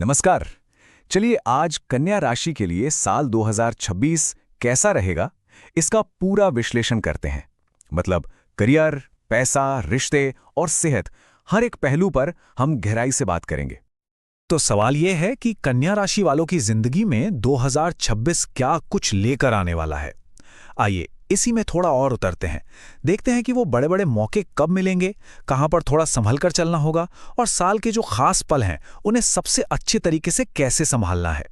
नमस्कार। चलिए आज कन्या राशि के लिए साल 2026 कैसा रहेगा, इसका पूरा विश्लेषण करते हैं। मतलब करियर, पैसा, रिश्ते और सेहत, हर एक पहलू पर हम गहराई से बात करेंगे। तो सवाल यह है कि कन्या राशि वालों की जिंदगी में 2026 क्या कुछ लेकर आने वाला है। आइए इसी में थोड़ा और उतरते हैं, देखते हैं कि वो बड़े बड़े मौके कब मिलेंगे, कहां पर थोड़ा संभल कर चलना होगा और साल के जो खास पल हैं उन्हें सबसे अच्छे तरीके से कैसे संभालना है।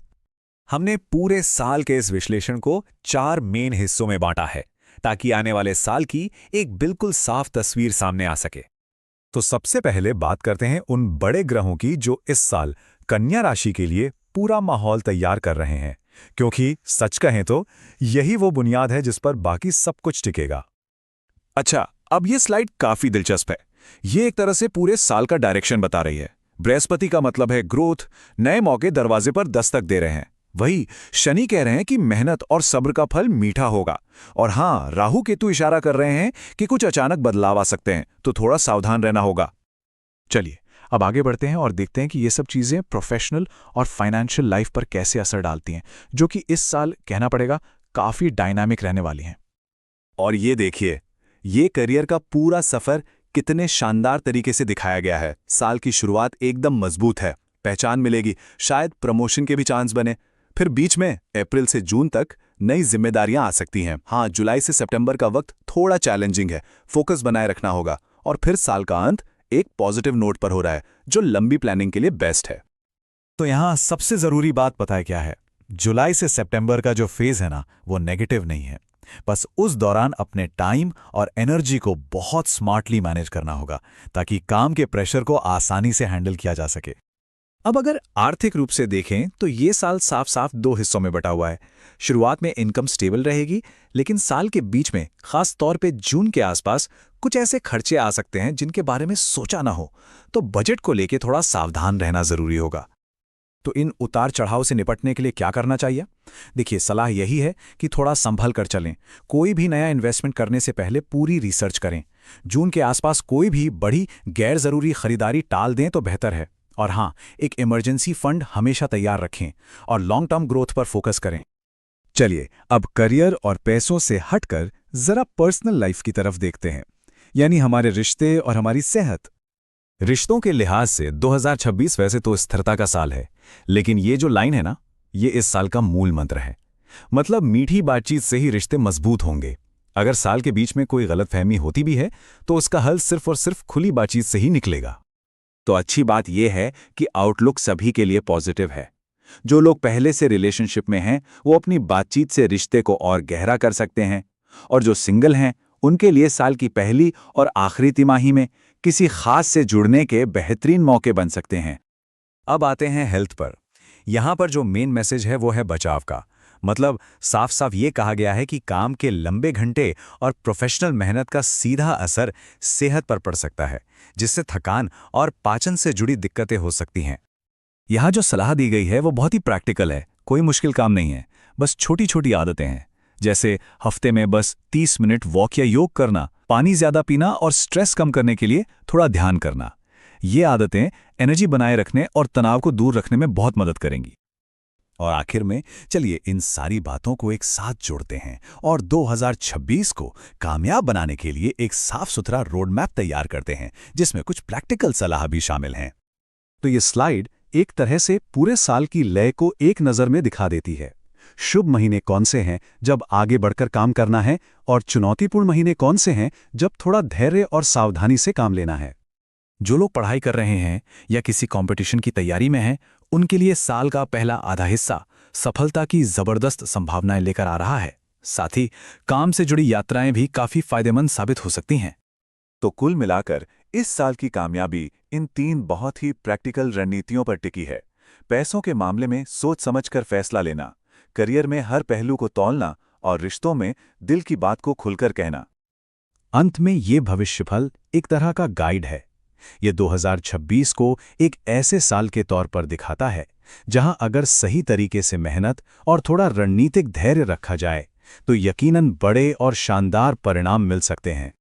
हमने पूरे साल के इस विश्लेषण को 4 मेन हिस्सों में बांटा है, ताकि आने वाले साल की एक बिल्कुल साफ तस्वीर सामने आ सके। तो सबसे पहले बात करते हैं उन बड़े ग्रहों की जो इस साल कन्या राशि के लिए पूरा माहौल तैयार कर रहे हैं, क्योंकि सच कहें तो यही वो बुनियाद है जिस पर बाकी सब कुछ टिकेगा। अच्छा, अब ये स्लाइड काफी दिलचस्प है। ये एक तरह से पूरे साल का डायरेक्शन बता रही है। बृहस्पति का मतलब है ग्रोथ, नए मौके दरवाजे पर दस्तक दे रहे हैं। वही शनि कह रहे हैं कि मेहनत और सब्र का फल मीठा होगा। और हां, राहु केतु इशारा कर रहे हैं कि कुछ अचानक बदलाव आ सकते हैं, तो थोड़ा सावधान रहना होगा। चलिए अब आगे बढ़ते हैं और देखते हैं कि ये सब चीजें प्रोफेशनल और फाइनेंशियल लाइफ पर कैसे असर डालती हैं, जो कि इस साल कहना पड़ेगा काफी डायनामिक रहने वाली हैं। और ये देखिए, ये करियर का पूरा सफर कितने शानदार तरीके से दिखाया गया है। साल की शुरुआत एकदम मजबूत है, पहचान मिलेगी, शायद प्रमोशन के भी चांस बने। फिर बीच में अप्रैल से जून तक नई जिम्मेदारियां आ सकती हैं। हाँ, जुलाई से सितंबर का वक्त थोड़ा चैलेंजिंग है, फोकस बनाए रखना होगा। और फिर साल का अंत एक पॉजिटिव नोट पर हो रहा है, जो लंबी प्लानिंग के लिए बेस्ट है। तो यहां सबसे जरूरी बात पता है क्या है? जुलाई से सितंबर का जो फेज है ना, वो नेगेटिव नहीं है। बस उस दौरान अपने टाइम और एनर्जी को बहुत स्मार्टली मैनेज करना होगा, ताकि काम के प्रेशर को आसानी से हैंडल किया जा सके। अब अगर आर्थिक रूप से देखें तो ये साल साफ साफ 2 हिस्सों में बटा हुआ है। शुरुआत में इनकम स्टेबल रहेगी, लेकिन साल के बीच में, खास तौर पे जून के आसपास, कुछ ऐसे खर्चे आ सकते हैं जिनके बारे में सोचा ना हो। तो बजट को लेके थोड़ा सावधान रहना जरूरी होगा। तो इन उतार चढ़ाव से निपटने के लिए क्या करना चाहिए? देखिए, सलाह यही है कि थोड़ा संभल कर चलें। कोई भी नया इन्वेस्टमेंट करने से पहले पूरी रिसर्च करें। जून के आसपास कोई भी बड़ी गैर जरूरी खरीदारी टाल दें तो बेहतर है। और हाँ, एक इमरजेंसी फंड हमेशा तैयार रखें और लॉन्ग टर्म ग्रोथ पर फोकस करें। चलिए अब करियर और पैसों से हटकर जरा पर्सनल लाइफ की तरफ देखते हैं, यानी हमारे रिश्ते और हमारी सेहत। रिश्तों के लिहाज से 2026 वैसे तो स्थिरता का साल है, लेकिन ये जो लाइन है ना, ये इस साल का मूल मंत्र है। मतलब मीठी बातचीत से ही रिश्ते मजबूत होंगे। अगर साल के बीच में कोई गलतफहमी होती भी है तो उसका हल सिर्फ और सिर्फ खुली बातचीत से ही निकलेगा। तो अच्छी बात यह है कि आउटलुक सभी के लिए पॉजिटिव है। जो लोग पहले से रिलेशनशिप में हैं, वो अपनी बातचीत से रिश्ते को और गहरा कर सकते हैं। और जो सिंगल हैं, उनके लिए साल की पहली और आखिरी तिमाही में किसी खास से जुड़ने के बेहतरीन मौके बन सकते हैं। अब आते हैं हेल्थ पर। यहां पर जो मेन मैसेज है वो है बचाव का। मतलब साफ साफ ये कहा गया है कि काम के लंबे घंटे और प्रोफेशनल मेहनत का सीधा असर सेहत पर पड़ सकता है, जिससे थकान और पाचन से जुड़ी दिक्कतें हो सकती हैं। यहां जो सलाह दी गई है वो बहुत ही प्रैक्टिकल है, कोई मुश्किल काम नहीं है। बस छोटी छोटी आदतें हैं, जैसे हफ्ते में बस 30 मिनट वॉक या योग करना, पानी ज्यादा पीना और स्ट्रेस कम करने के लिए थोड़ा ध्यान करना। ये आदतें एनर्जी बनाए रखने और तनाव को दूर रखने में बहुत मदद करेंगी। और आखिर में चलिए इन सारी बातों को एक साथ जोड़ते हैं और 2026 को कामयाब बनाने के लिए एक साफ सुथरा रोड मैप तैयार करते हैं, जिसमें कुछ प्रैक्टिकल सलाह भी शामिल हैं। तो ये स्लाइड एक तरह से पूरे साल की लय को एक नज़र में दिखा देती है। शुभ महीने कौन से हैं जब आगे बढ़कर काम करना है, और चुनौतीपूर्ण महीने कौन से हैं जब थोड़ा धैर्य और सावधानी से काम लेना है। जो लोग पढ़ाई कर रहे हैं या किसी कंपटीशन की तैयारी में हैं, उनके लिए साल का पहला आधा हिस्सा सफलता की जबरदस्त संभावनाएं लेकर आ रहा है। साथ ही काम से जुड़ी यात्राएं भी काफी फायदेमंद साबित हो सकती हैं। तो कुल मिलाकर इस साल की कामयाबी इन 3 बहुत ही प्रैक्टिकल रणनीतियों पर टिकी है। पैसों के मामले में सोच समझकर फैसला लेना, करियर में हर पहलू को तौलना और रिश्तों में दिल की बात को खुलकर कहना। अंत में ये भविष्यफल एक तरह का गाइड है। ये 2026 को एक ऐसे साल के तौर पर दिखाता है जहां अगर सही तरीके से मेहनत और थोड़ा रणनीतिक धैर्य रखा जाए तो यकीनन बड़े और शानदार परिणाम मिल सकते हैं।